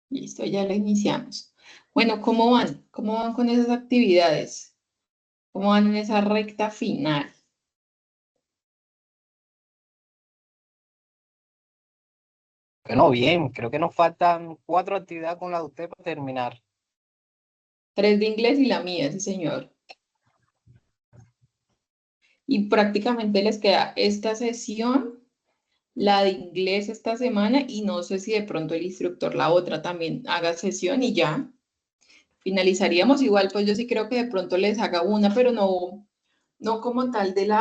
Listo, ya la iniciamos. Bueno, ¿cómo van? ¿Cómo van con esas actividades? ¿Cómo van en esa recta final? Bueno, bien, creo que nos faltan 4 actividades con la de usted para terminar. 3 de inglés y la mía, sí, señor. Y prácticamente les queda esta sesión, la de inglés esta semana, y no sé si de pronto el instructor la otra también haga sesión y ya finalizaríamos. Igual, pues yo sí creo que de pronto les haga una, pero no como tal de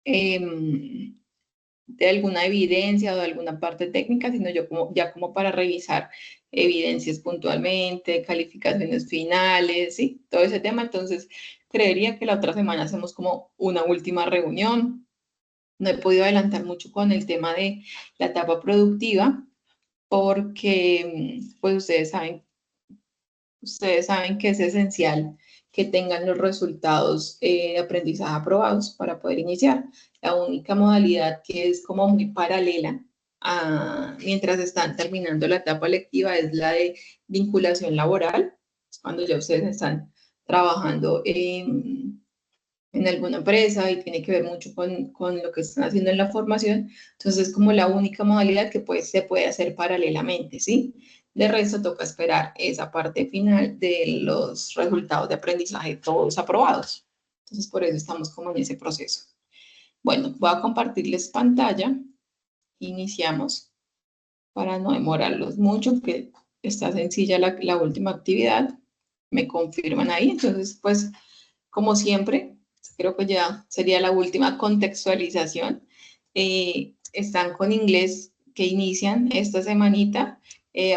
em, de alguna evidencia o de alguna parte técnica, sino yo como, ya como para revisar evidencias puntualmente, calificaciones finales, ¿sí? Todo ese tema. Entonces, creería que la otra semana hacemos como una última reunión. No he podido adelantar mucho con el tema de la etapa productiva porque, pues ustedes saben que es esencial que tengan los resultados de aprendizaje aprobados para poder iniciar. La única modalidad que es como muy paralela mientras están terminando la etapa lectiva es la de vinculación laboral, es cuando ya ustedes están trabajando en alguna empresa y tiene que ver mucho con lo que están haciendo en la formación. Entonces, es como la única modalidad que pues, se puede hacer paralelamente, ¿sí? De resto, toca esperar esa parte final de los resultados de aprendizaje, todos aprobados. Entonces, por eso estamos como en ese proceso. Bueno, voy a compartirles pantalla. Iniciamos para no demorarlos mucho, que está sencilla la última actividad. Me confirman ahí. Entonces, pues, como siempre, creo que ya sería la última contextualización. Están con inglés que inician esta semanita.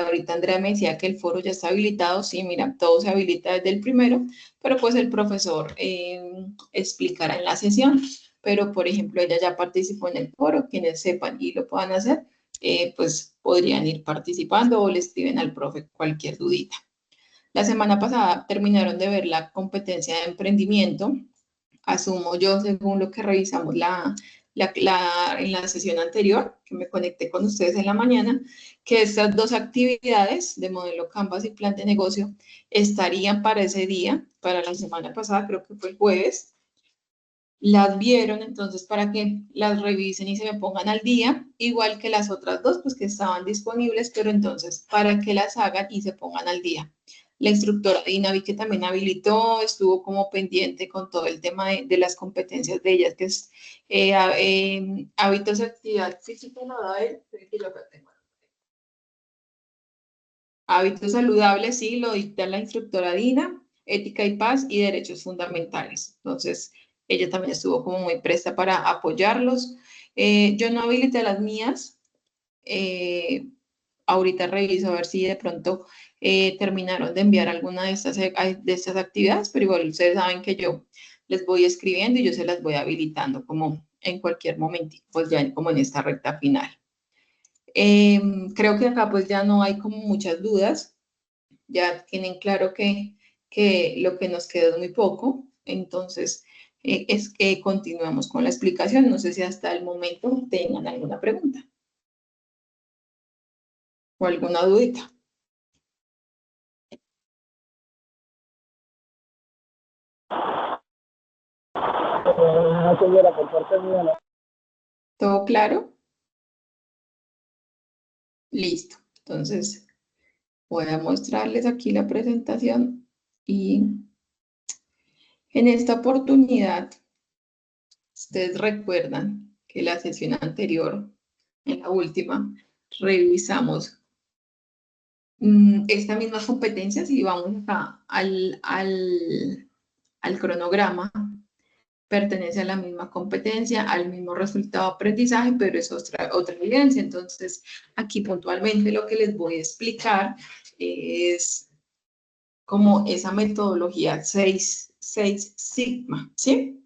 Ahorita Andrea me decía que el foro ya está habilitado. Sí, mira, todo se habilita desde el primero, pero pues el profesor explicará en la sesión. Pero, por ejemplo, ella ya participó en el foro. Quienes sepan y lo puedan hacer, pues podrían ir participando o le escriben al profe cualquier dudita. La semana pasada terminaron de ver la competencia de emprendimiento. Asumo yo, según lo que revisamos en la sesión anterior, que me conecté con ustedes en la mañana, que estas dos actividades de modelo Canvas y plan de negocio estarían para ese día, para la semana pasada, creo que fue el jueves. Las vieron, entonces para que las revisen y se me pongan al día, igual que las otras dos, pues que estaban disponibles, pero entonces para que las hagan y se pongan al día. La instructora Dina vi que también habilitó, estuvo como pendiente con todo el tema de las competencias de ellas, que es hábitos de actividad física, no da él, que yo acá tengo. Hábitos saludables, sí, lo dicta la instructora Dina, ética y paz y derechos fundamentales. Entonces, ella también estuvo como muy presta para apoyarlos. Yo no habilité las mías. Ahorita reviso a ver si de pronto terminaron de enviar alguna de estas actividades, pero igual ustedes saben que yo les voy escribiendo y yo se las voy habilitando como en cualquier momento, pues ya como en esta recta final. Creo que acá pues ya no hay como muchas dudas, ya tienen claro que lo que nos queda es muy poco, entonces es que continuamos con la explicación. No sé si hasta el momento tengan alguna pregunta o alguna dudita. Señora, por parte mía, no. ¿Todo claro? Listo. Entonces voy a mostrarles aquí la presentación y en esta oportunidad ustedes recuerdan que la sesión anterior, en la última, revisamos estas mismas competencias y vamos acá al cronograma. Pertenece a la misma competencia, al mismo resultado de aprendizaje, pero es otra evidencia. Entonces, aquí puntualmente lo que les voy a explicar es como esa metodología 6 Sigma, ¿sí?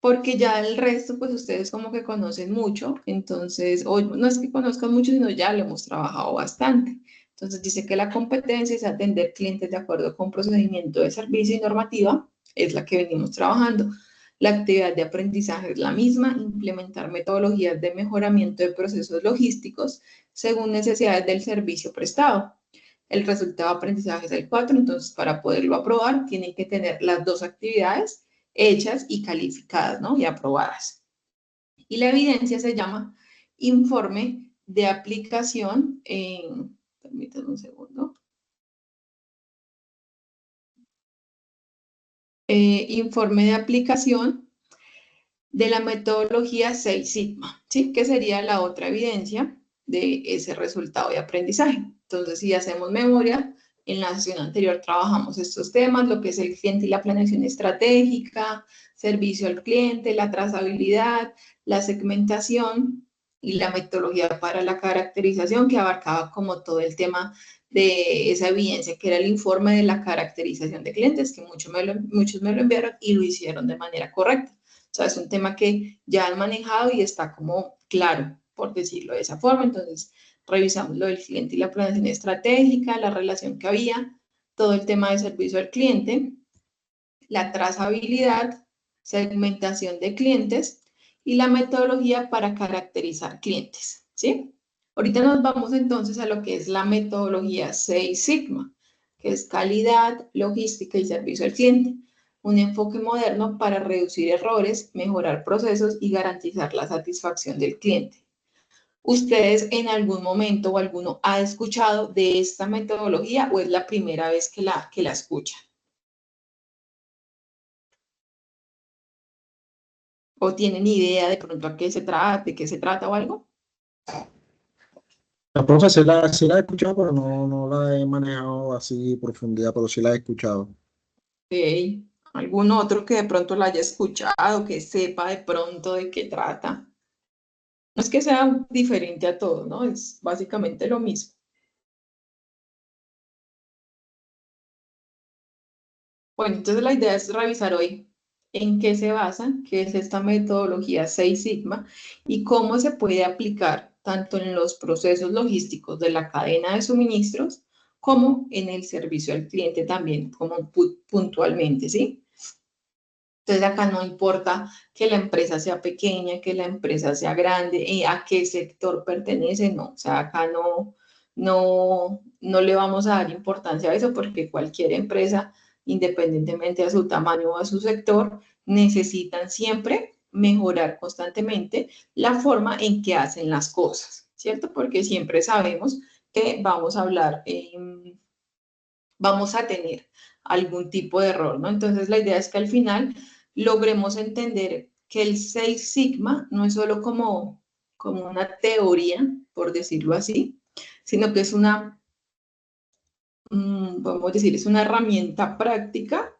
Porque ya el resto, pues ustedes como que conocen mucho, entonces, o no es que conozcan mucho, sino ya lo hemos trabajado bastante. Entonces dice que la competencia es atender clientes de acuerdo con procedimiento de servicio y normativa, es la que venimos trabajando. La actividad de aprendizaje es la misma, implementar metodologías de mejoramiento de procesos logísticos según necesidades del servicio prestado. El resultado de aprendizaje es el 4, entonces para poderlo aprobar tienen que tener las dos actividades hechas y calificadas, ¿no? Y aprobadas. Y la evidencia se llama informe de aplicación, permítanme un segundo. Informe de aplicación de la metodología 6 Sigma, ¿sí? Que sería la otra evidencia de ese resultado de aprendizaje. Entonces, si hacemos memoria, en la sesión anterior trabajamos estos temas, lo que es el cliente y la planeación estratégica, servicio al cliente, la trazabilidad, la segmentación y la metodología para la caracterización, que abarcaba como todo el tema de esa evidencia, que era el informe de la caracterización de clientes, que muchos me lo enviaron y lo hicieron de manera correcta. O sea, es un tema que ya han manejado y está como claro, por decirlo de esa forma. Entonces, revisamos lo del cliente y la planeación estratégica, la relación que había, todo el tema de servicio al cliente, la trazabilidad, segmentación de clientes y la metodología para caracterizar clientes, ¿sí? Ahorita nos vamos entonces a lo que es la metodología 6 Sigma, que es calidad, logística y servicio al cliente. Un enfoque moderno para reducir errores, mejorar procesos y garantizar la satisfacción del cliente. ¿Ustedes en algún momento o alguno ha escuchado de esta metodología o es la primera vez que la escuchan? ¿O tienen idea de pronto a qué se trata, de qué se trata o algo? La profe sí la he escuchado, pero no la he manejado así en profundidad, pero sí la he escuchado. Ok. ¿Algún otro que de pronto la haya escuchado, que sepa de pronto de qué trata? No es que sea diferente a todo, ¿no? Es básicamente lo mismo. Bueno, entonces la idea es revisar hoy en qué se basa, qué es esta metodología 6 Sigma y cómo se puede aplicar tanto en los procesos logísticos de la cadena de suministros como en el servicio al cliente también, como puntualmente, ¿sí? Entonces acá no importa que la empresa sea pequeña, que la empresa sea grande, a qué sector pertenece, no. O sea, acá no le vamos a dar importancia a eso porque cualquier empresa, independientemente de su tamaño o a su sector, necesitan siempre mejorar constantemente la forma en que hacen las cosas, ¿cierto? Porque siempre sabemos que vamos a hablar, vamos a tener algún tipo de error, ¿no? Entonces la idea es que al final logremos entender que el 6 Sigma no es solo como una teoría, por decirlo así, sino que es podemos decir, es una herramienta práctica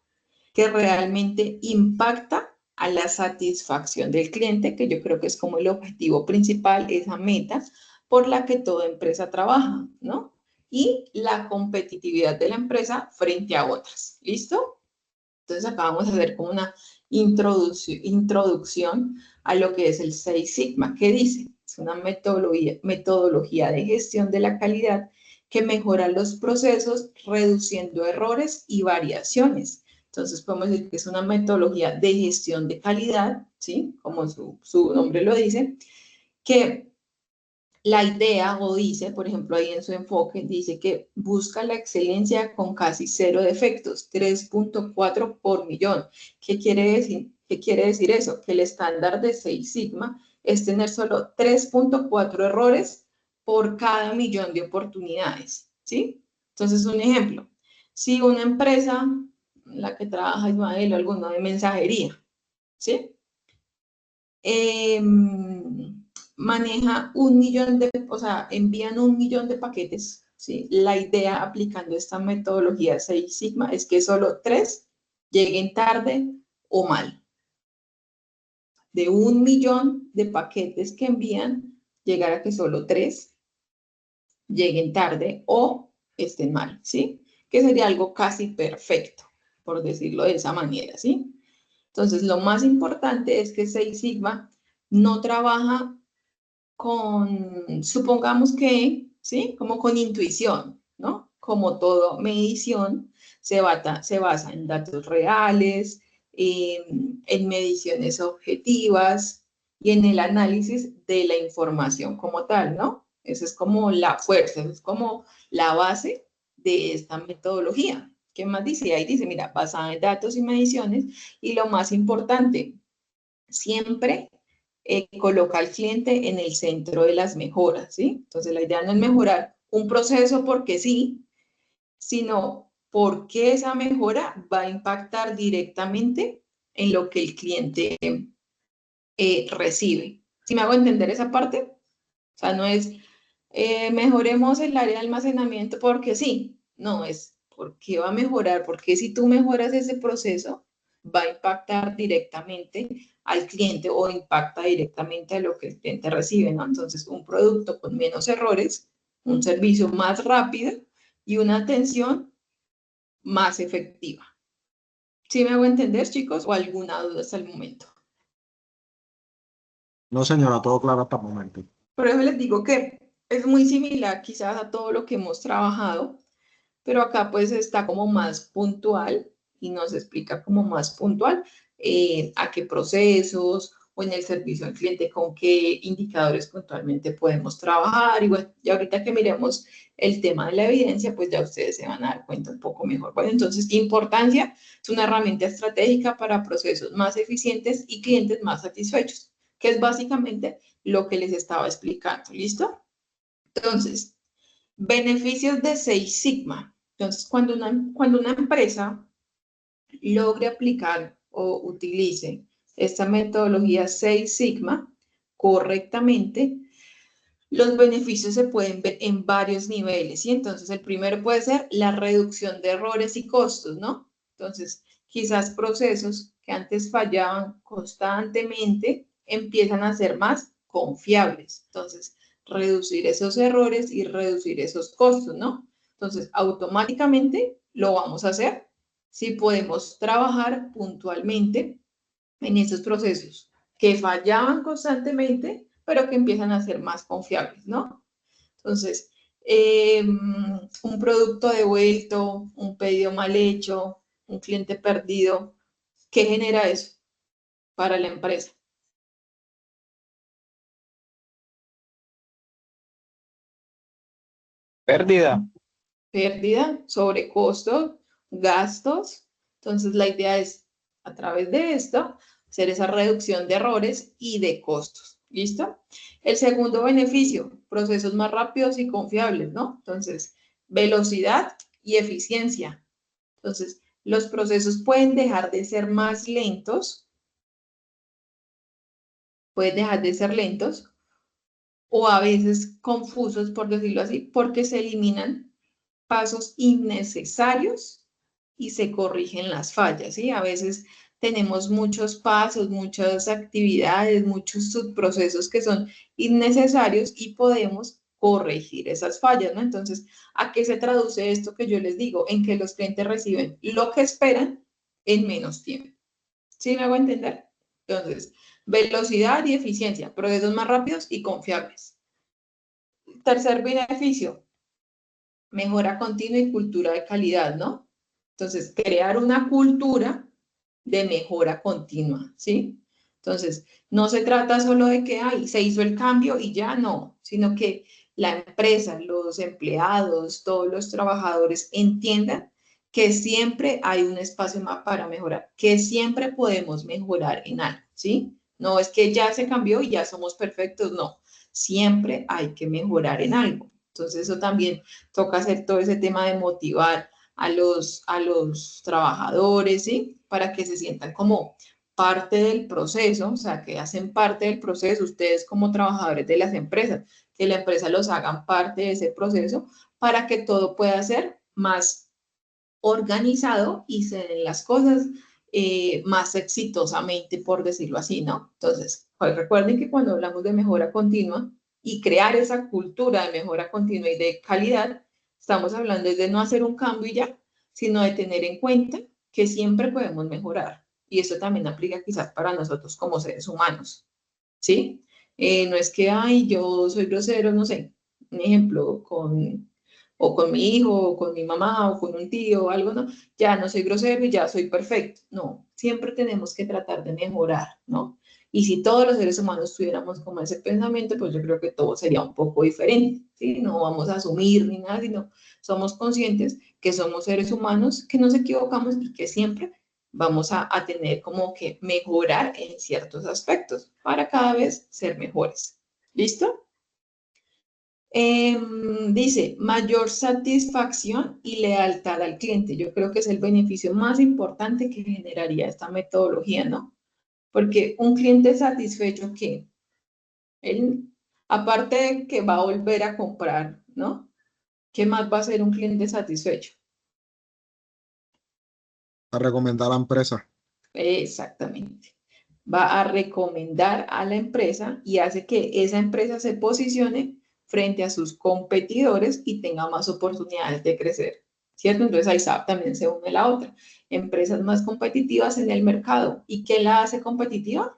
que realmente impacta a la satisfacción del cliente, que yo creo que es como el objetivo principal, esa meta por la que toda empresa trabaja, ¿no? Y la competitividad de la empresa frente a otras. ¿Listo? Entonces acá vamos a hacer como una introducción a lo que es el 6 Sigma. ¿Qué dice? Es una metodología de gestión de la calidad que mejora los procesos reduciendo errores y variaciones. Entonces podemos decir que es una metodología de gestión de calidad, ¿sí? Como su nombre lo dice, que la idea o dice, por ejemplo, ahí en su enfoque, dice que busca la excelencia con casi cero defectos, 3.4 por millón. ¿Qué quiere decir? ¿Qué quiere decir eso? Que el estándar de 6 Sigma es tener solo 3.4 errores por cada millón de oportunidades, ¿sí? Entonces, un ejemplo, si una empresa, la que trabaja Ismael o alguno de mensajería, ¿sí? Maneja 1 millón o sea, envían 1 millón de paquetes, ¿sí? La idea aplicando esta metodología 6 Sigma es que solo 3 lleguen tarde o mal. De 1 millón de paquetes que envían, llegar a que solo 3 lleguen tarde o estén mal, ¿sí? Que sería algo casi perfecto, por decirlo de esa manera, ¿sí? Entonces, lo más importante es que 6 Sigma no trabaja supongamos que, ¿sí? Como con intuición, ¿no? Como todo medición, se basa en datos reales, en mediciones objetivas y en el análisis de la información como tal, ¿no? Esa es como la fuerza, esa es como la base de esta metodología. ¿Qué más dice? Ahí dice, mira, basada en datos y mediciones, y lo más importante, siempre coloca al cliente en el centro de las mejoras, ¿sí? Entonces, la idea no es mejorar un proceso porque sí, sino porque esa mejora va a impactar directamente en lo que el cliente recibe. ¿Sí me hago entender esa parte? O sea, no es mejoremos el área de almacenamiento porque sí, no, es porque va a mejorar, porque si tú mejoras ese proceso, va a impactar directamente al cliente o impacta directamente a lo que el cliente recibe, ¿no? Entonces, un producto con menos errores, un servicio más rápido y una atención más efectiva. ¿Sí me hago entender, chicos? ¿O alguna duda hasta el momento? No, señora, todo claro hasta el momento. Por eso les digo que es muy similar quizás a todo lo que hemos trabajado, pero acá pues está como más puntual y nos explica como más puntual a qué procesos o en el servicio al cliente con qué indicadores puntualmente podemos trabajar. Y bueno, y ahorita que miremos el tema de la evidencia, pues ya ustedes se van a dar cuenta un poco mejor. Bueno, entonces, importancia es una herramienta estratégica para procesos más eficientes y clientes más satisfechos, que es básicamente lo que les estaba explicando. ¿Listo? Entonces, beneficios de Six Sigma. Entonces, cuando una empresa logre aplicar o utilice esta metodología Six Sigma correctamente, los beneficios se pueden ver en varios niveles, ¿sí? Entonces, el primero puede ser la reducción de errores y costos, ¿no? Entonces, quizás procesos que antes fallaban constantemente empiezan a ser más confiables. Entonces, reducir esos errores y reducir esos costos, ¿no? Entonces, automáticamente lo vamos a hacer si podemos trabajar puntualmente en esos procesos que fallaban constantemente, pero que empiezan a ser más confiables, ¿no? Entonces, un producto devuelto, un pedido mal hecho, un cliente perdido, ¿qué genera eso para la empresa? Pérdida. Pérdida, sobrecostos, gastos. Entonces, la idea es, a través de esto, hacer esa reducción de errores y de costos. ¿Listo? El segundo beneficio, procesos más rápidos y confiables, ¿no? Entonces, velocidad y eficiencia. Entonces, los procesos pueden dejar de ser más lentos, pueden dejar de ser lentos o a veces confusos, por decirlo así, porque se eliminan pasos innecesarios y se corrigen las fallas, ¿sí? A veces tenemos muchos pasos, muchas actividades, muchos subprocesos que son innecesarios y podemos corregir esas fallas, ¿no? Entonces, ¿a qué se traduce esto que yo les digo? En que los clientes reciben lo que esperan en menos tiempo. ¿Sí me hago entender? Entonces, velocidad y eficiencia, procesos más rápidos y confiables. Tercer beneficio, mejora continua y cultura de calidad, ¿no? Entonces, crear una cultura de mejora continua, ¿sí? Entonces, no se trata solo de que, ay, se hizo el cambio y ya no, sino que la empresa, los empleados, todos los trabajadores entiendan que siempre hay un espacio más para mejorar, que siempre podemos mejorar en algo, ¿sí? No es que ya se cambió y ya somos perfectos, no, siempre hay que mejorar en algo. Entonces, eso también toca hacer todo ese tema de motivar a los trabajadores, ¿sí? Para que se sientan como parte del proceso, o sea, que hacen parte del proceso, ustedes como trabajadores de las empresas, que la empresa los hagan parte de ese proceso para que todo pueda ser más organizado y se den las cosas más exitosamente, por decirlo así, ¿no? Entonces, pues recuerden que cuando hablamos de mejora continua y crear esa cultura de mejora continua y de calidad, estamos hablando de no hacer un cambio y ya, sino de tener en cuenta que siempre podemos mejorar. Y eso también aplica quizás para nosotros como seres humanos, ¿sí? No es que, ay, yo soy grosero, no sé, un ejemplo, o con mi hijo, o con mi mamá, o con un tío, o algo, ¿no? Ya no soy grosero y ya soy perfecto. No, siempre tenemos que tratar de mejorar, ¿no? Y si todos los seres humanos tuviéramos como ese pensamiento, pues yo creo que todo sería un poco diferente, ¿sí? No vamos a asumir ni nada, sino somos conscientes que somos seres humanos, que nos equivocamos y que siempre vamos a tener como que mejorar en ciertos aspectos para cada vez ser mejores. ¿Listo? Dice, mayor satisfacción y lealtad al cliente. Yo creo que es el beneficio más importante que generaría esta metodología, ¿no? Porque un cliente satisfecho que él, aparte de que va a volver a comprar, ¿no? ¿Qué más va a ser un cliente satisfecho? A recomendar a la empresa. Exactamente. Va a recomendar a la empresa y hace que esa empresa se posicione frente a sus competidores y tenga más oportunidades de crecer, ¿cierto? Entonces ISAP también se une a la otra. Empresas más competitivas en el mercado. ¿Y qué la hace competitiva?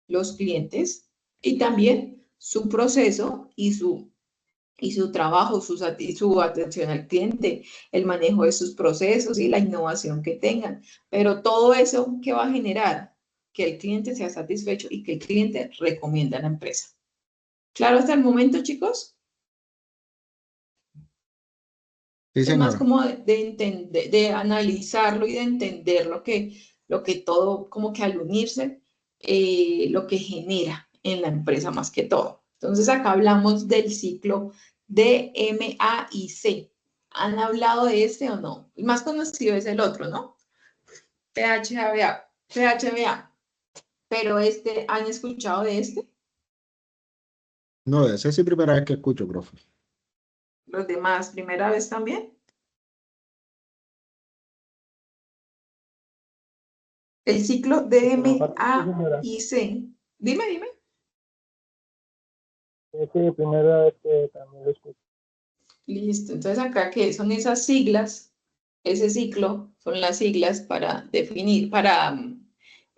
Los clientes y también su proceso y su trabajo, su atención al cliente, el manejo de sus procesos y la innovación que tengan. Pero todo eso, ¿qué va a generar? Que el cliente sea satisfecho y que el cliente recomiende a la empresa. ¿Claro hasta el momento, chicos? Sí, Es más señora. como de entender, de analizarlo y de entender lo que todo, como que al unirse, lo que genera en la empresa más que todo. Entonces acá hablamos del ciclo de M, A y C. ¿Han hablado de este o no? El más conocido es el otro, ¿no? PHBA, PHBA. Pero este, ¿han escuchado de este? No, esa es la primera vez que escucho, profe. Los demás, primera vez también. El ciclo de M, A y C. Dime, dime. Sí, primera vez que también lo escucho. Listo. Entonces acá, ¿qué son esas siglas? Ese ciclo son las siglas para definir,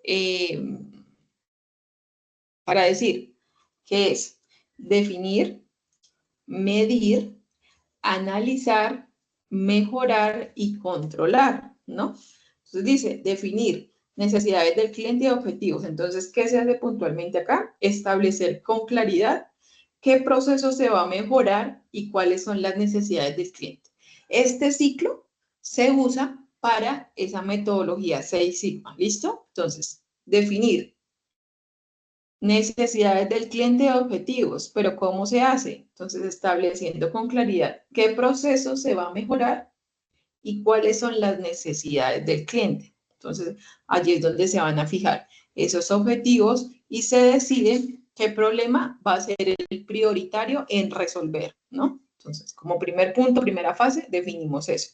eh, para decir qué es definir, medir, analizar, mejorar y controlar, ¿no? Entonces dice definir necesidades del cliente y objetivos. Entonces, ¿qué se hace puntualmente acá? Establecer con claridad qué proceso se va a mejorar y cuáles son las necesidades del cliente. Este ciclo se usa para esa metodología 6 Sigma, ¿listo? Entonces, definir necesidades del cliente y objetivos, pero ¿cómo se hace? Entonces, estableciendo con claridad qué proceso se va a mejorar y cuáles son las necesidades del cliente. Entonces, allí es donde se van a fijar esos objetivos y se decide qué problema va a ser el prioritario en resolver, ¿no? Entonces, como primer punto, primera fase, definimos eso.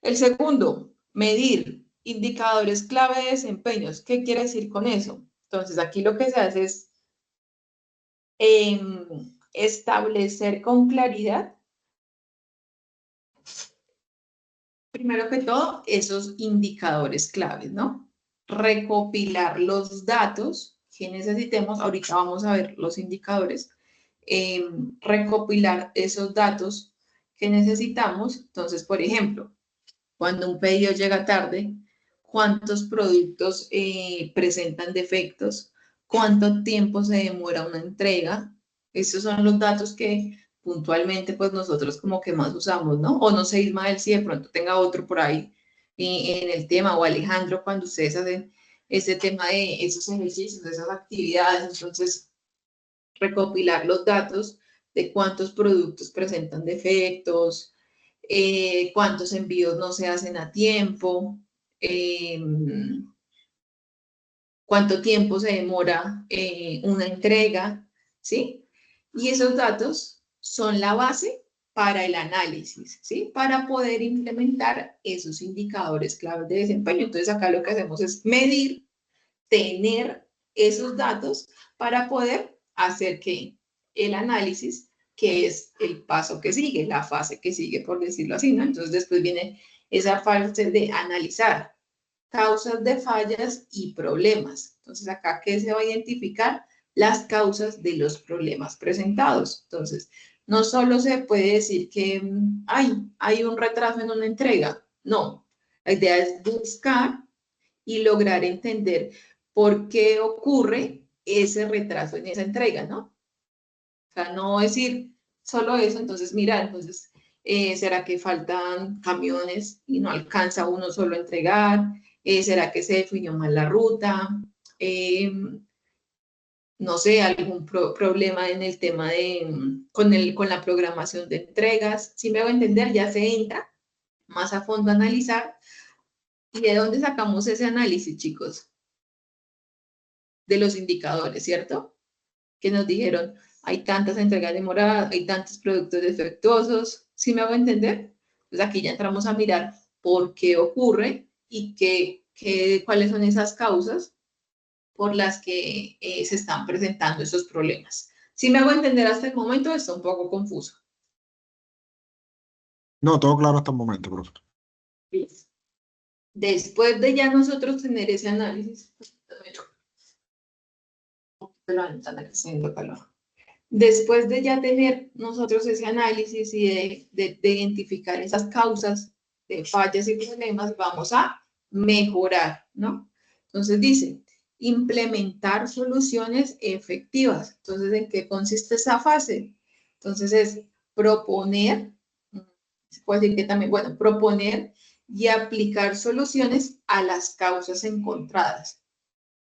El segundo, medir indicadores clave de desempeños. ¿Qué quiere decir con eso? Entonces, aquí lo que se hace es establecer con claridad, primero que todo, esos indicadores claves, ¿no? Recopilar los datos que necesitemos, ahorita vamos a ver los indicadores, recopilar esos datos que necesitamos. Entonces, por ejemplo, cuando un pedido llega tarde, cuántos productos presentan defectos, cuánto tiempo se demora una entrega. Esos son los datos que puntualmente pues nosotros como que más usamos, ¿no? O no sé, Ismael, si de pronto tenga otro por ahí en el tema, o Alejandro, cuando ustedes hacen ese tema de esos ejercicios, de esas actividades, entonces recopilar los datos de cuántos productos presentan defectos, cuántos envíos no se hacen a tiempo, eh, cuánto tiempo se demora una entrega, ¿sí? Y esos datos son la base para el análisis, ¿sí? Para poder implementar esos indicadores claves de desempeño. Entonces acá lo que hacemos es medir, tener esos datos para poder hacer que el análisis, que es el paso que sigue, la fase que sigue, por decirlo así, ¿no? Entonces después viene esa fase de analizar causas de fallas y problemas. Entonces acá, ¿qué se va a identificar? Las causas de los problemas presentados. Entonces, no solo se puede decir que hay un retraso en una entrega, no. La idea es buscar y lograr entender por qué ocurre ese retraso en esa entrega, ¿no? O sea, no decir solo eso, entonces mira, entonces, ¿será que faltan camiones y no alcanza uno solo a entregar? ¿Será que se definió mal la ruta? Eh, no sé, algún problema en el tema de, con la programación de entregas. Si me hago entender, ya se entra más a fondo a analizar. ¿Y de dónde sacamos ese análisis, chicos? De los indicadores, ¿cierto? Que nos dijeron, hay tantas entregas demoradas, hay tantos productos defectuosos. ¿Sí me hago entender? Pues aquí ya entramos a mirar por qué ocurre y cuáles son esas causas por las que se están presentando esos problemas. Si me hago entender hasta el momento, está un poco confuso. No, todo claro hasta el momento, profe. Listo. Después de ya nosotros tener ese análisis, después de ya tener nosotros ese análisis y de identificar esas causas de fallas y problemas, vamos a mejorar, ¿no? Entonces dice, implementar soluciones efectivas. Entonces, ¿en qué consiste esa fase? Entonces es proponer, se puede decir que también, bueno, proponer y aplicar soluciones a las causas encontradas.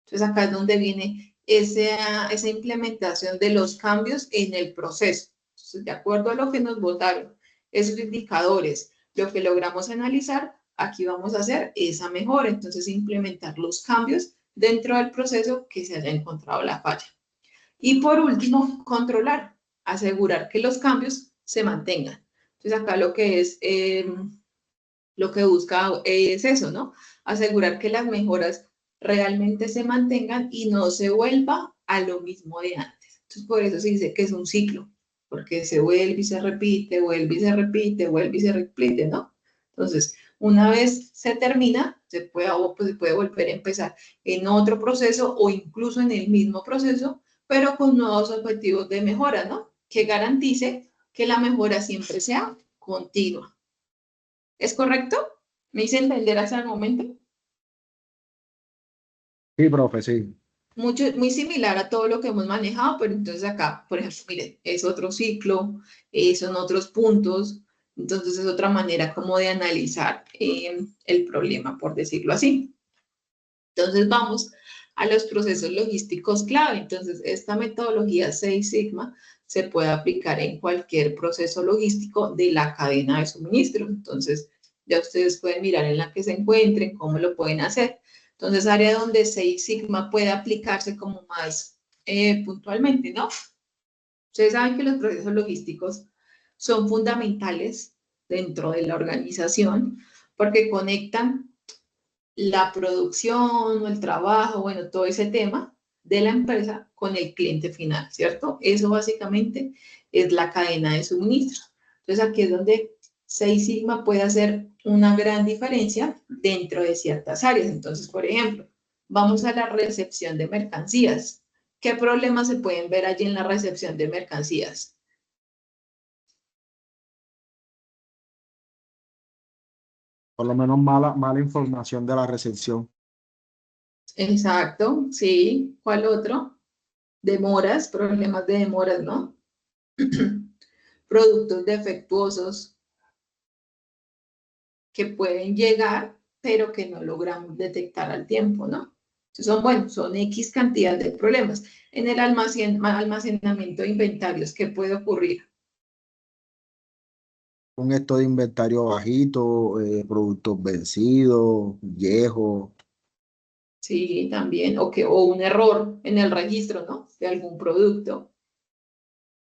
Entonces acá es donde viene esa implementación de los cambios en el proceso. Entonces, de acuerdo a lo que nos votaron, esos indicadores, lo que logramos analizar, aquí vamos a hacer esa mejora. Entonces, implementar los cambios dentro del proceso que se haya encontrado la falla. Y por último, controlar, asegurar que los cambios se mantengan. Entonces, acá lo que busca es eso, ¿no? Asegurar que las mejoras realmente se mantengan y no se vuelva a lo mismo de antes. Entonces, por eso se dice que es un ciclo, porque se vuelve y se repite, vuelve y se repite, vuelve y se repite, ¿no? Entonces, una vez se termina, pues, se puede volver a empezar en otro proceso o incluso en el mismo proceso, pero con nuevos objetivos de mejora, ¿no? Que garantice que la mejora siempre sea continua. ¿Es correcto? ¿Me hice entender hasta el momento? Sí, profe, sí. Muy similar a todo lo que hemos manejado, pero entonces acá, por ejemplo, mire, es otro ciclo, son otros puntos, entonces es otra manera como de analizar el problema, por decirlo así. Entonces vamos a los procesos logísticos clave. Entonces, esta metodología Six Sigma se puede aplicar en cualquier proceso logístico de la cadena de suministro. Entonces, ya ustedes pueden mirar en la que se encuentren, cómo lo pueden hacer. Entonces, área donde Six Sigma puede aplicarse como más puntualmente, ¿no? Ustedes saben que los procesos logísticos son fundamentales dentro de la organización porque conectan la producción o el trabajo, bueno, todo ese tema de la empresa con el cliente final, ¿cierto? Eso básicamente es la cadena de suministro. Entonces aquí es donde Six Sigma puede hacer una gran diferencia dentro de ciertas áreas. Entonces, por ejemplo, vamos a la recepción de mercancías. ¿Qué problemas se pueden ver allí en la recepción de mercancías? Por lo menos mala información de la recepción. Exacto, sí. ¿Cuál otro? Demoras, problemas de demoras, ¿no? Productos defectuosos que pueden llegar, pero que no logramos detectar al tiempo, ¿no? Entonces son X cantidad de problemas. En el almacenamiento de inventarios, ¿qué puede ocurrir? Un esto de inventario bajito, productos vencidos, viejos. Sí, también, o un error en el registro, ¿no? De algún producto.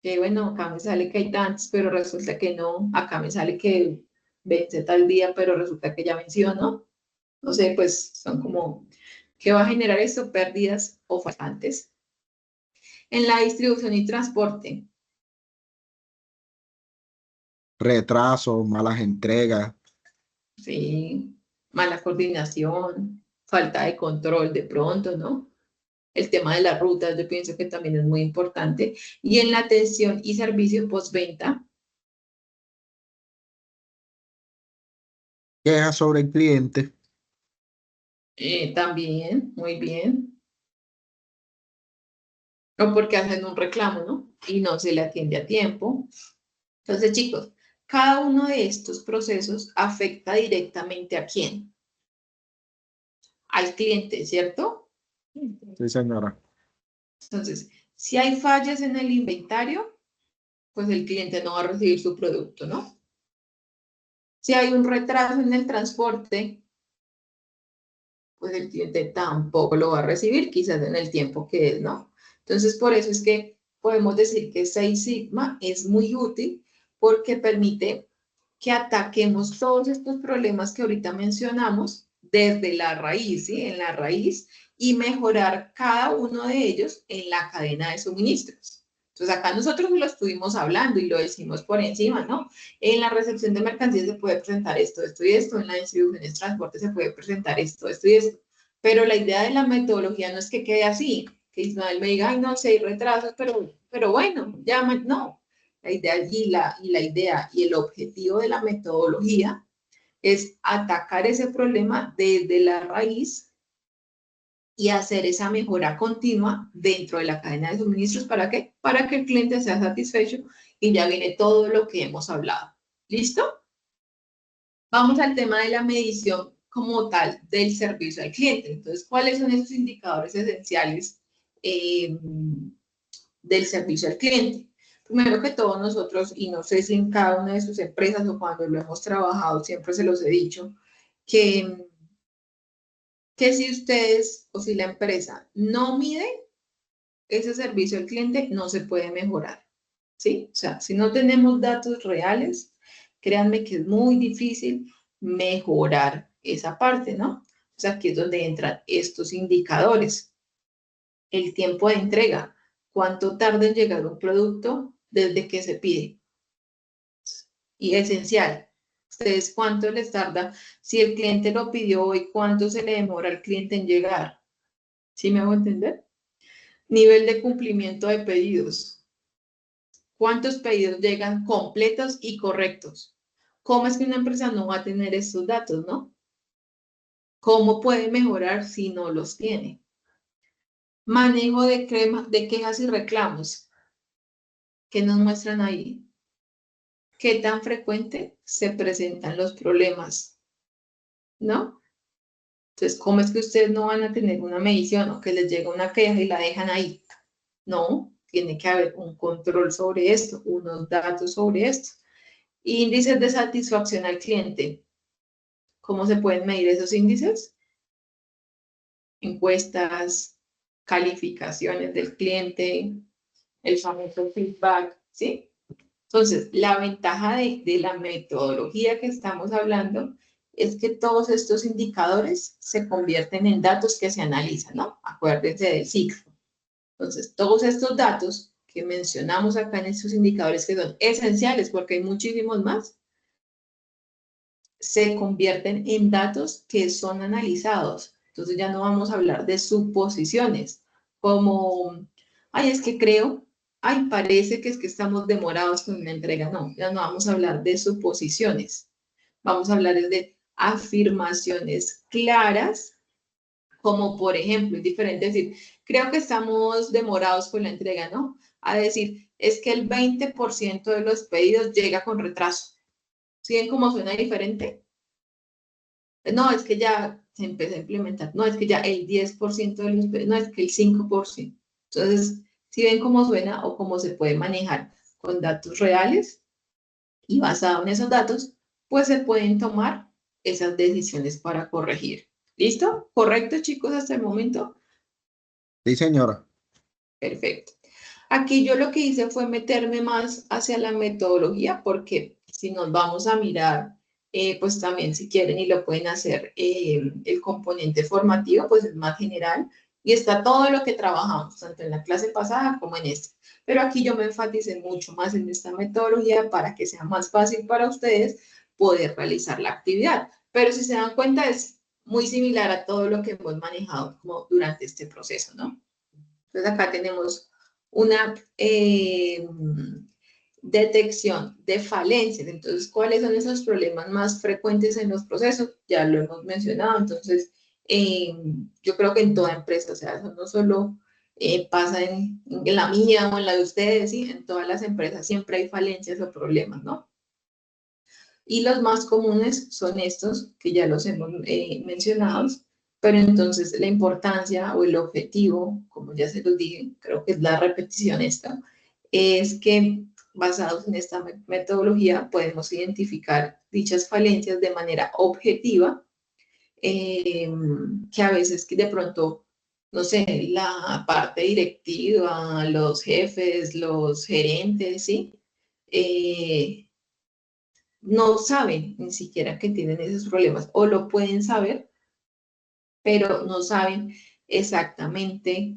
Que bueno, acá me sale que hay tantos, pero resulta que no. Acá me sale que vence tal día, pero resulta que ya venció, ¿no? No sé, pues son como, ¿qué va a generar esto? Pérdidas o faltantes. En la distribución y transporte, Retrasos, malas entregas. sí, mala coordinación, falta de control de pronto, ¿no? El tema de las rutas, yo pienso que también es muy importante. Y en la atención y servicio postventa, Quejas sobre el cliente. también, muy bien. O porque hacen un reclamo, ¿no? Y no se le atiende a tiempo. Entonces, chicos, cada uno de estos procesos afecta directamente ¿a quién? Al cliente, ¿cierto? Sí, señora. Entonces, si hay fallas en el inventario, pues el cliente no va a recibir su producto, ¿no? Si hay un retraso en el transporte, pues el cliente tampoco lo va a recibir, quizás en el tiempo que es, ¿no? Entonces, por eso es que podemos decir que Six Sigma es muy útil porque permite que ataquemos todos estos problemas que ahorita mencionamos desde la raíz, ¿sí? En la raíz y mejorar cada uno de ellos en la cadena de suministros. Entonces, acá nosotros lo estuvimos hablando y lo decimos por encima, ¿no? En la recepción de mercancías se puede presentar esto, esto y esto, en la distribución de transporte se puede presentar esto, esto y esto. Pero la idea de la metodología no es que quede así, que Ismael me diga, ay, no sé, hay retrasos, pero bueno, ya, no. La idea y la idea y el objetivo de la metodología es atacar ese problema desde la raíz y hacer esa mejora continua dentro de la cadena de suministros. ¿Para qué? Para que el cliente sea satisfecho y ya viene todo lo que hemos hablado. ¿Listo? Vamos al tema de la medición como tal del servicio al cliente. Entonces, ¿cuáles son esos indicadores esenciales del servicio al cliente? Primero que todo, nosotros, y no sé si en cada una de sus empresas o cuando lo hemos trabajado, siempre se los he dicho, que si ustedes o si la empresa no mide ese servicio al cliente, no se puede mejorar, ¿sí? O sea, si no tenemos datos reales, créanme que es muy difícil mejorar esa parte, ¿no? O sea, aquí es donde entran estos indicadores. El tiempo de entrega, cuánto tarda en llegar un producto desde que se pide. Y esencial, ustedes cuánto les tarda, si el cliente lo pidió hoy, cuánto se le demora al cliente en llegar. ¿Sí me hago entender? Nivel de cumplimiento de pedidos. ¿Cuántos pedidos llegan completos y correctos? ¿Cómo es que una empresa no va a tener estos datos, no? ¿Cómo puede mejorar si no los tiene? Manejo de quejas y reclamos. ¿Qué nos muestran ahí? ¿Qué tan frecuente se presentan los problemas? ¿No? Entonces, ¿cómo es que ustedes no van a tener una medición o que les llega una queja y la dejan ahí? No, tiene que haber un control sobre esto, unos datos sobre esto. Índices de satisfacción al cliente. ¿Cómo se pueden medir esos índices? Encuestas, calificaciones del cliente, el famoso feedback, ¿sí? Entonces, la ventaja de la metodología que estamos hablando es que todos estos indicadores se convierten en datos que se analizan, ¿no? Acuérdense del ciclo. Entonces, todos estos datos que mencionamos acá en estos indicadores que son esenciales, porque hay muchísimos más, se convierten en datos que son analizados. Entonces ya no vamos a hablar de suposiciones, como, ay, es que creo, ay, parece que es que estamos demorados con una entrega. No, ya no vamos a hablar de suposiciones. Vamos a hablar de afirmaciones claras, como por ejemplo, es diferente decir, creo que estamos demorados con la entrega, ¿no? A decir, es que el 20% de los pedidos llega con retraso. ¿Sí ven cómo suena diferente? No, es que ya se empezó a implementar. No, es que ya el 10% de los pedidos, no, es que el 5%. Entonces, si ven cómo suena o cómo se puede manejar con datos reales y basado en esos datos, pues se pueden tomar esas decisiones para corregir. ¿Listo? ¿Correcto, chicos, hasta el momento? Sí, señora. Perfecto. Aquí yo lo que hice fue meterme más hacia la metodología porque si nos vamos a mirar, pues también si quieren y lo pueden hacer, el componente formativo pues es más general y está todo lo que trabajamos, tanto en la clase pasada como en esta. Pero aquí yo me enfaticé mucho más en esta metodología para que sea más fácil para ustedes poder realizar la actividad. Pero si se dan cuenta es muy similar a todo lo que hemos manejado como durante este proceso, ¿no? Entonces acá tenemos una detección de falencias. Entonces, ¿cuáles son esos problemas más frecuentes en los procesos? Ya lo hemos mencionado. Entonces, yo creo que en toda empresa, o sea, eso no solo pasa en la mía o en la de ustedes, ¿sí? En todas las empresas siempre hay falencias o problemas, ¿no? Y los más comunes son estos, que ya los hemos mencionado, pero entonces la importancia o el objetivo, como ya se los dije, creo que es la repetición esta, es que basados en esta metodología podemos identificar dichas falencias de manera objetiva, que a veces que de pronto, no sé, la parte directiva, los jefes, los gerentes, ¿sí? No saben ni siquiera que tienen esos problemas o lo pueden saber, pero no saben exactamente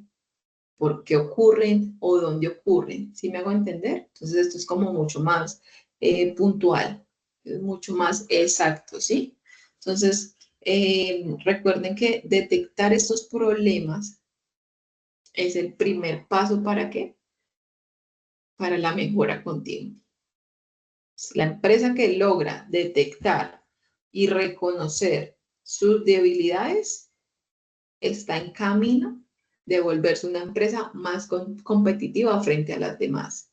por qué ocurren o dónde ocurren. ¿Sí me hago entender? Entonces esto es como mucho más puntual, es mucho más exacto, ¿sí? Entonces, recuerden que detectar estos problemas es el primer paso ¿para qué? Para la mejora continua. La empresa que logra detectar y reconocer sus debilidades está en camino de volverse una empresa más competitiva frente a las demás.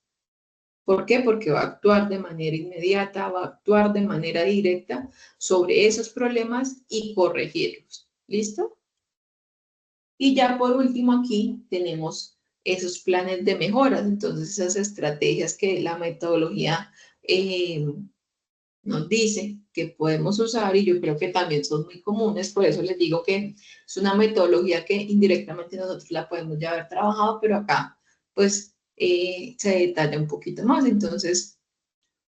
¿Por qué? Porque va a actuar de manera inmediata, va a actuar de manera directa sobre esos problemas y corregirlos. ¿Listo? Y ya por último aquí tenemos esos planes de mejoras, entonces esas estrategias que la metodología nos dice que podemos usar y yo creo que también son muy comunes, por eso les digo que es una metodología que indirectamente nosotros la podemos ya haber trabajado, pero acá pues se detalla un poquito más. Entonces,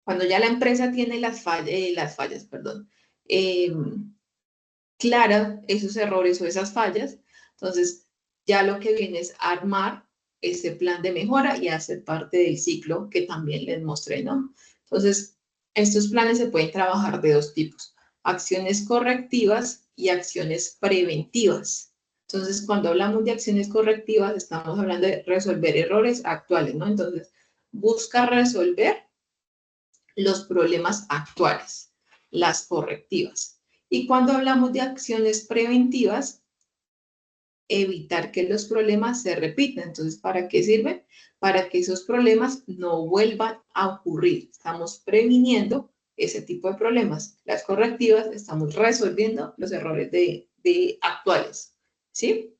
cuando ya la empresa tiene las fallas, perdón, clara esos errores o esas fallas, entonces ya lo que viene es armar ese plan de mejora y hacer parte del ciclo que también les mostré, ¿no? Entonces, estos planes se pueden trabajar de dos tipos, acciones correctivas y acciones preventivas. Entonces, cuando hablamos de acciones correctivas, estamos hablando de resolver errores actuales, ¿no? Entonces, busca resolver los problemas actuales, las correctivas. Y cuando hablamos de acciones preventivas, evitar que los problemas se repitan. Entonces, ¿para qué sirve? Para que esos problemas no vuelvan a ocurrir. Estamos previniendo ese tipo de problemas. Las correctivas, estamos resolviendo los errores de actuales. ¿Sí?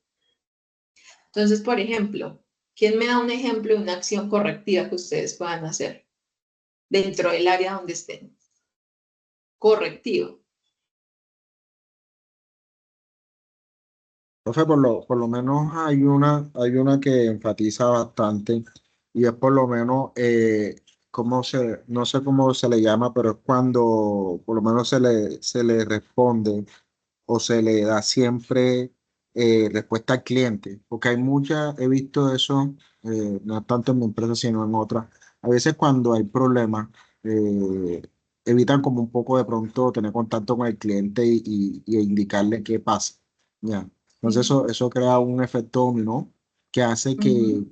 Entonces, por ejemplo, ¿quién me da un ejemplo de una acción correctiva que ustedes puedan hacer dentro del área donde estén? Correctivo. Profe, por lo menos hay una que enfatiza bastante y es por lo menos, no sé cómo se le llama, pero es cuando por lo menos se le responde o se le da siempre respuesta al cliente, porque hay muchas, he visto eso, no tanto en mi empresa, sino en otras. A veces cuando hay problemas, eh, evitan como un poco de pronto tener contacto con el cliente y indicarle qué pasa. ¿Ya? Entonces Sí. eso crea un efecto dominó que hace Ujú.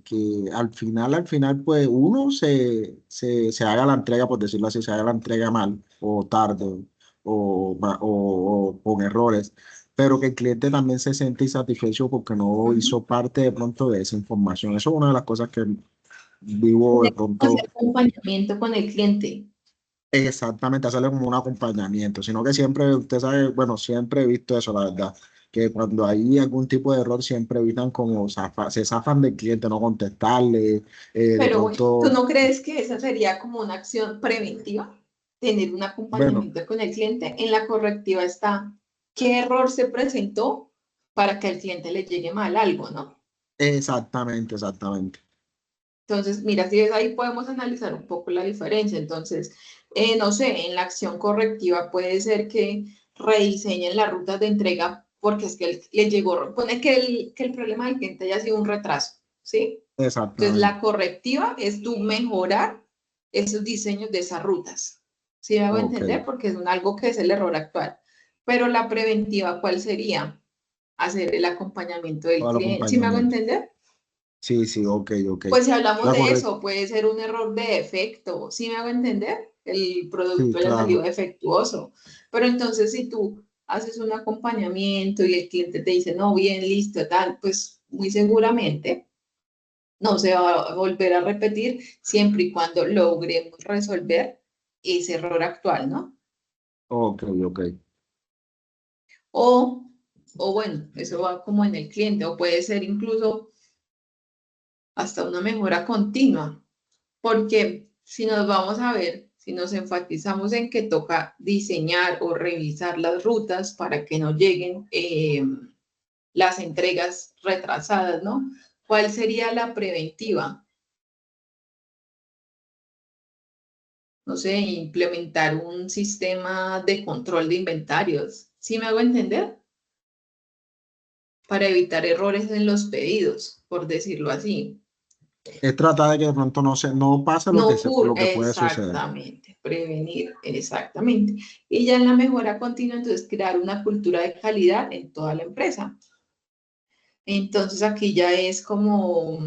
que al final, pues uno se haga la entrega, por decirlo así, se haga la entrega mal o tarde o con errores, pero que el cliente también se siente insatisfecho porque no Ujú. hizo parte de pronto de esa información. Eso es una de las cosas que vivo de Ese pronto. acompañamiento con el cliente. Exactamente, hacerle como un acompañamiento, sino que siempre, usted sabe, bueno, siempre he visto eso, la verdad, que cuando hay algún tipo de error siempre evitan como se zafan del cliente, no contestarle, de Pero bueno, ¿tú pronto, no crees que esa sería como una acción preventiva? Tener un bueno, acompañamiento con el cliente. En la correctiva está qué error se presentó para que al cliente le llegue mal algo, ¿no? exactamente, exactamente. Entonces, mira, si es ahí podemos analizar un poco la diferencia. Entonces, no sé, en la acción correctiva puede ser que rediseñen las rutas de entrega porque es que le llegó, pone que el problema del cliente haya sido un retraso, ¿sí? Entonces, Exactamente. la correctiva es tú mejorar esos diseños de esas rutas. ¿Sí me hago Ok. entender? Porque es algo que es el error actual. Pero la preventiva, ¿cuál sería? Hacer el acompañamiento del Todo el cliente. ¿Sí me hago acompañamiento. entender? Sí, sí, ok, ok. Pues si hablamos La de correcta. eso, puede ser un error de defecto, ¿sí me hago entender? El Sí, producto haya salido claro. defectuoso. Pero entonces si tú haces un acompañamiento y el cliente te dice, no, bien, listo, tal, pues muy seguramente no se va a volver a repetir siempre y cuando logremos resolver ese error actual, ¿no? Ok, ok. O, o bueno, eso va como en el cliente, o puede ser incluso hasta una mejora continua, porque si nos vamos a ver, si nos enfatizamos en que toca diseñar o revisar las rutas para que no lleguen las entregas retrasadas, ¿no? ¿Cuál sería la preventiva? No sé, implementar un sistema de control de inventarios. ¿Sí me hago entender? Para evitar errores en los pedidos, por decirlo así. Es tratar de que de pronto no pase No lo ocurre que puede suceder. exactamente, prevenir exactamente. Y ya en la mejora continua, entonces crear una cultura de calidad en toda la empresa. Entonces aquí ya es como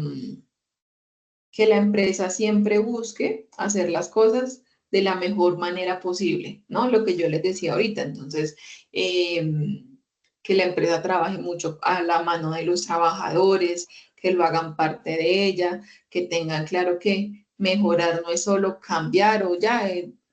que la empresa siempre busque hacer las cosas de la mejor manera posible, ¿no? Lo que yo les decía ahorita. Entonces, que la empresa trabaje mucho a la mano de los trabajadores, que lo hagan parte de ella, que tengan claro que mejorar no es solo cambiar o ya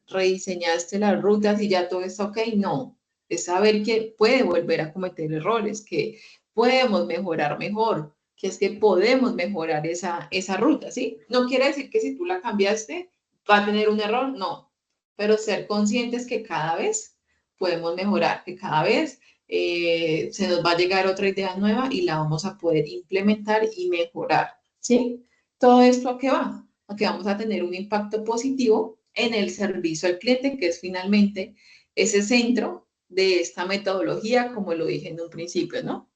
rediseñaste las rutas y ya todo está ok, no, es saber que puede volver a cometer errores, que podemos mejorar mejor, que es que podemos mejorar esa ruta, ¿sí? No quiere decir que si tú la cambiaste va a tener un error, no, pero ser conscientes que cada vez podemos mejorar, que cada vez se nos va a llegar otra idea nueva y la vamos a poder implementar y mejorar, ¿sí? Todo esto a qué va? A que vamos a tener un impacto positivo en el servicio al cliente, que es finalmente ese centro de esta metodología, como lo dije en un principio, ¿no?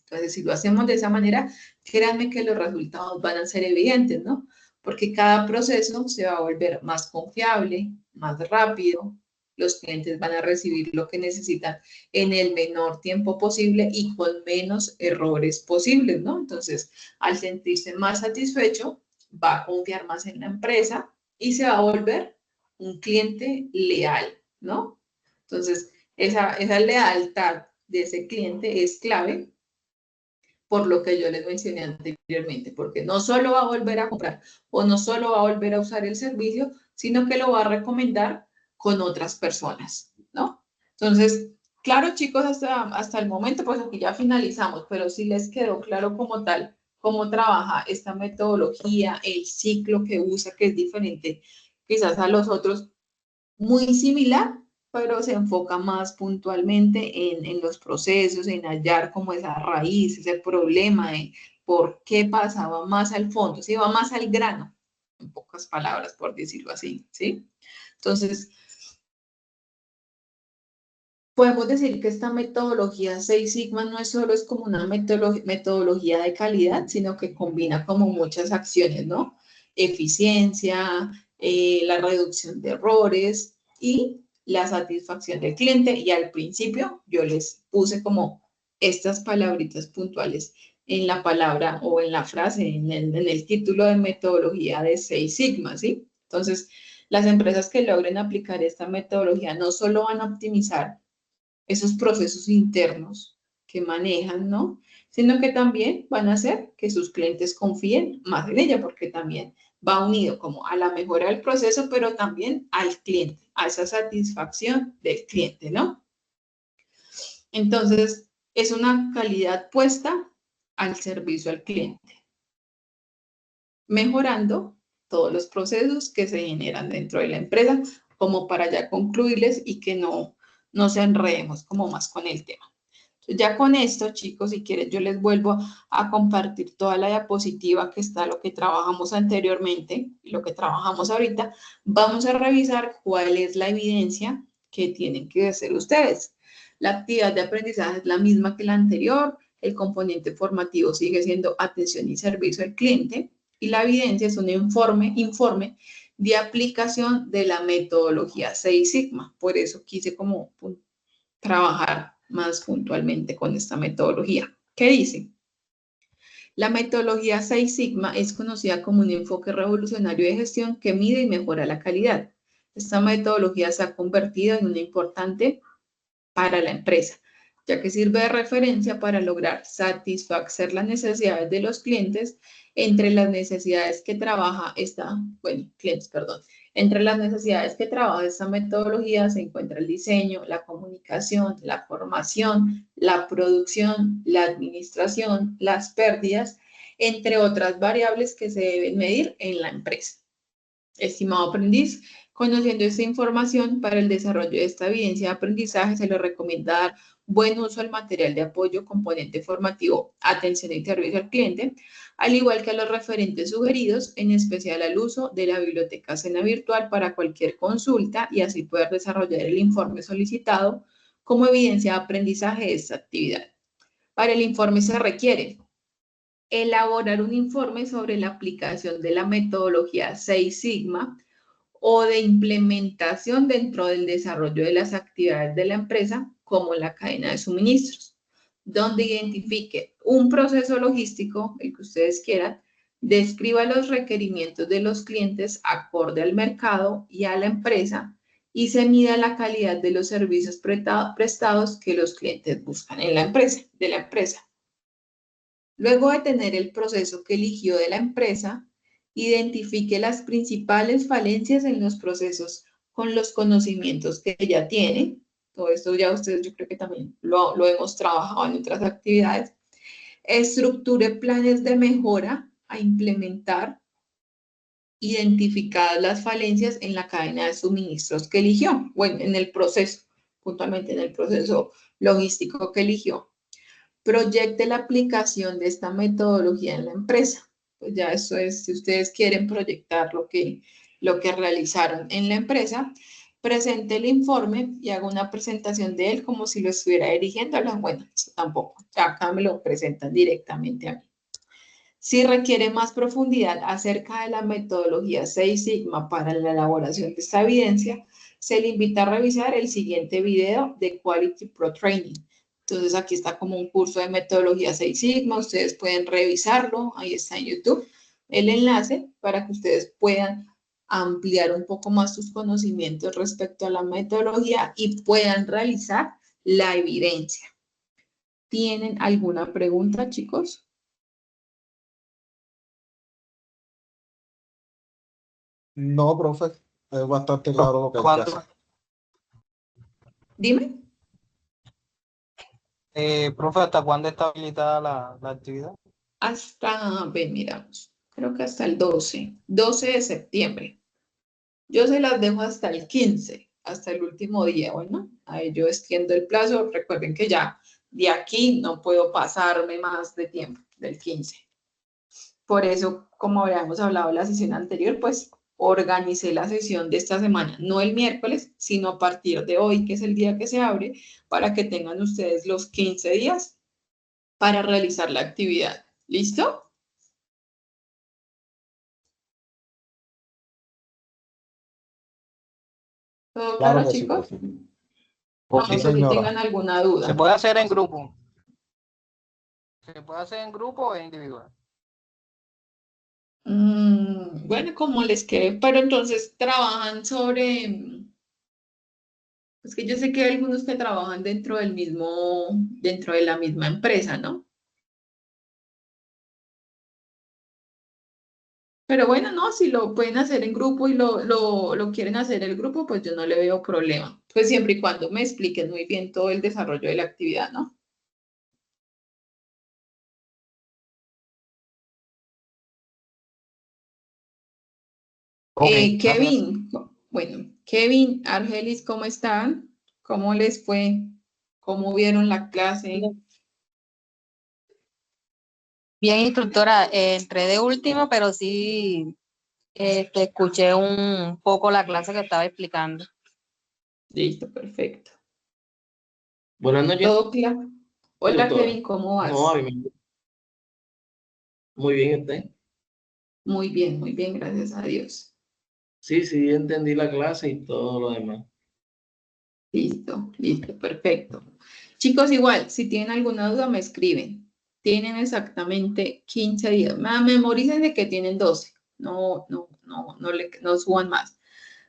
Entonces, si lo hacemos de esa manera, créanme que los resultados van a ser evidentes, ¿no? Porque cada proceso se va a volver más confiable, más rápido, los clientes van a recibir lo que necesitan en el menor tiempo posible y con menos errores posibles, ¿no? Entonces, al sentirse más satisfecho, va a confiar más en la empresa y se va a volver un cliente leal, ¿no? Entonces, esa lealtad de ese cliente es clave por lo que yo les mencioné anteriormente, porque no solo va a volver a comprar o no solo va a volver a usar el servicio, sino que lo va a recomendar con otras personas, ¿no? Entonces, claro, chicos, hasta el momento, pues aquí ya finalizamos, pero sí les quedó claro como tal cómo trabaja esta metodología, el ciclo que usa, que es diferente quizás a los otros, muy similar, pero se enfoca más puntualmente en los procesos, en hallar como esa raíz, ese problema de por qué pasaba más al fondo, se iba más al grano, en pocas palabras, por decirlo así, ¿sí? Entonces, podemos decir que esta metodología Seis Sigma no es solo es como una metodología de calidad, sino que combina como muchas acciones, ¿no? Eficiencia, la reducción de errores y la satisfacción del cliente. Y al principio yo les puse como estas palabritas puntuales en la palabra o en la frase, en el título de metodología de Seis Sigma, ¿sí? Entonces, las empresas que logren aplicar esta metodología no solo van a optimizar esos procesos internos que manejan, ¿no? Sino que también van a hacer que sus clientes confíen más en ella, porque también va unido como a la mejora del proceso, pero también al cliente, a esa satisfacción del cliente, ¿no? Entonces, es una calidad puesta al servicio al cliente, mejorando todos los procesos que se generan dentro de la empresa, como para ya concluirles y que no se enredemos como más con el tema. Ya con esto, chicos, si quieren, yo les vuelvo a compartir toda la diapositiva que está lo que trabajamos anteriormente y lo que trabajamos ahorita. Vamos a revisar cuál es la evidencia que tienen que hacer ustedes. La actividad de aprendizaje es la misma que la anterior. El componente formativo sigue siendo atención y servicio al cliente. Y la evidencia es un informe de aplicación de la metodología Seis Sigma. Por eso quise como trabajar más puntualmente con esta metodología. ¿Qué dice? La metodología 6 Sigma es conocida como un enfoque revolucionario de gestión que mide y mejora la calidad. Esta metodología se ha convertido en una importante para la empresa, ya que sirve de referencia para lograr satisfacer las necesidades de los clientes. Entre las necesidades que trabaja entre las necesidades que trabaja esta metodología se encuentra el diseño, la comunicación, la formación, la producción, la administración, las pérdidas, entre otras variables que se deben medir en la empresa. Estimado aprendiz, conociendo esta información para el desarrollo de esta evidencia de aprendizaje, se le recomienda dar buen uso al material de apoyo, componente formativo, atención y servicio al cliente, al igual que a los referentes sugeridos, en especial al uso de la biblioteca Sena Virtual para cualquier consulta y así poder desarrollar el informe solicitado como evidencia de aprendizaje de esta actividad. Para el informe se requiere elaborar un informe sobre la aplicación de la metodología 6 Sigma o de implementación dentro del desarrollo de las actividades de la empresa, como la cadena de suministros, donde identifique un proceso logístico, el que ustedes quieran, describa los requerimientos de los clientes acorde al mercado y a la empresa y se mida la calidad de los servicios prestados que los clientes buscan en la empresa. Luego de tener el proceso que eligió de la empresa, identifique las principales falencias en los procesos con los conocimientos que ya tiene. Todo esto ya ustedes yo creo que también lo hemos trabajado en otras actividades. Estructure planes de mejora a implementar, identificadas las falencias en la cadena de suministros que eligió, bueno, en el proceso, puntualmente en el proceso logístico que eligió. Proyecte la aplicación de esta metodología en la empresa. Pues ya eso es, si ustedes quieren proyectar lo que realizaron en la empresa, presente el informe y haga una presentación de él como si lo estuviera dirigiendo. Bueno, eso tampoco, ya acá me lo presentan directamente a mí. Si requiere más profundidad acerca de la metodología 6 Sigma para la elaboración de esta evidencia, se le invita a revisar el siguiente video de Quality Pro Training. Entonces aquí está como un curso de metodología 6 Sigma, ustedes pueden revisarlo, ahí está en YouTube el enlace para que ustedes puedan ampliar un poco más sus conocimientos respecto a la metodología y puedan realizar la evidencia. ¿Tienen alguna pregunta, chicos? No, profe, es bastante claro lo que hay que hacer. Dime. Profe, ¿hasta cuándo está habilitada la actividad? Hasta, miramos, creo que hasta el 12 de septiembre. Yo se las dejo hasta el 15, hasta el último día. Bueno, ahí yo extiendo el plazo. Recuerden que ya de aquí no puedo pasarme más de tiempo, del 15. Por eso, como habíamos hablado en la sesión anterior, pues organicé la sesión de esta semana, no el miércoles, sino a partir de hoy, que es el día que se abre, para que tengan ustedes los 15 días para realizar la actividad. ¿Listo? ¿Todo claro, Claro que sí, chicos? profe. No Sí, sé si señora. tengan alguna duda. ¿Se puede hacer en grupo? ¿Se puede hacer en grupo o individual? Bueno, como les quede, pero entonces trabajan sobre, es que yo sé que hay algunos que trabajan dentro de la misma empresa, ¿no? Pero bueno, no, si lo pueden hacer en grupo y lo quieren hacer el grupo, pues yo no le veo problema. Pues siempre y cuando me expliquen muy bien todo el desarrollo de la actividad, ¿no? Ok, gracias. Kevin, bueno, Kevin, Argelis, ¿cómo están? ¿Cómo les fue? ¿Cómo vieron la clase? Bien, instructora, entré de último, pero sí escuché un poco la clase que estaba explicando. Listo, perfecto. Buenas noches, ¿Todo claro? Hola, doctora. Kevin, ¿cómo vas? No, muy bien, ¿usted? Muy bien, gracias a Dios. Sí, entendí la clase y todo lo demás. Listo, perfecto. Chicos, igual, si tienen alguna duda, me escriben. tienen exactamente 15 días. Memoricen de que tienen 12, no suban más.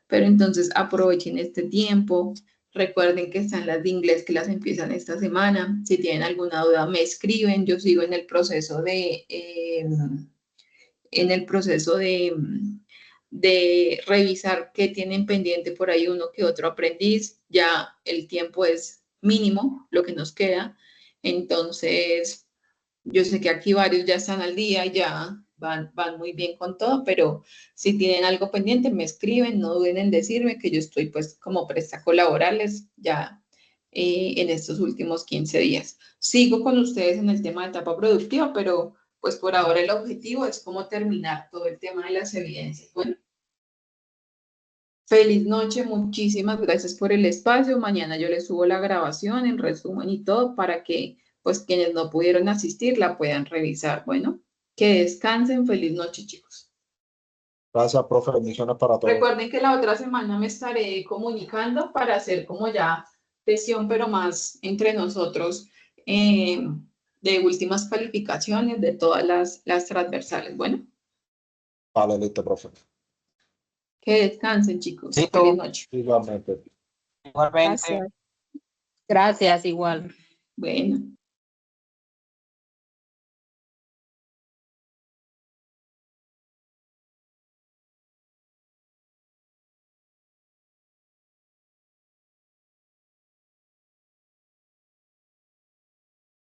Pero entonces aprovechen este tiempo. Recuerden que están las de inglés que las empiezan esta semana. Si tienen alguna duda, me escriben. Yo sigo en el proceso de revisar qué tienen pendiente por ahí uno que otro aprendiz. Ya el tiempo es mínimo, lo que nos queda. Entonces, yo sé que aquí varios ya están al día, ya van muy bien con todo, pero si tienen algo pendiente, me escriben, no duden en decirme que yo estoy pues como presta a colaborarles ya en estos últimos 15 días. Sigo con ustedes en el tema de etapa productiva, pero pues por ahora el objetivo es como terminar todo el tema de las evidencias. Bueno, feliz noche, muchísimas gracias por el espacio. Mañana yo les subo la grabación en resumen y todo para que pues quienes no pudieron asistir la puedan revisar. Bueno, que descansen. Feliz noche, chicos. Gracias, profe. Bendiciones para todos. Recuerden que la otra semana me estaré comunicando para hacer como ya sesión, pero más entre nosotros, de últimas calificaciones de todas las transversales. Bueno, Vale, listo, profe. que descansen, chicos. Listo. Feliz noche. Igualmente. Igualmente. Gracias. Gracias, igual. Bueno.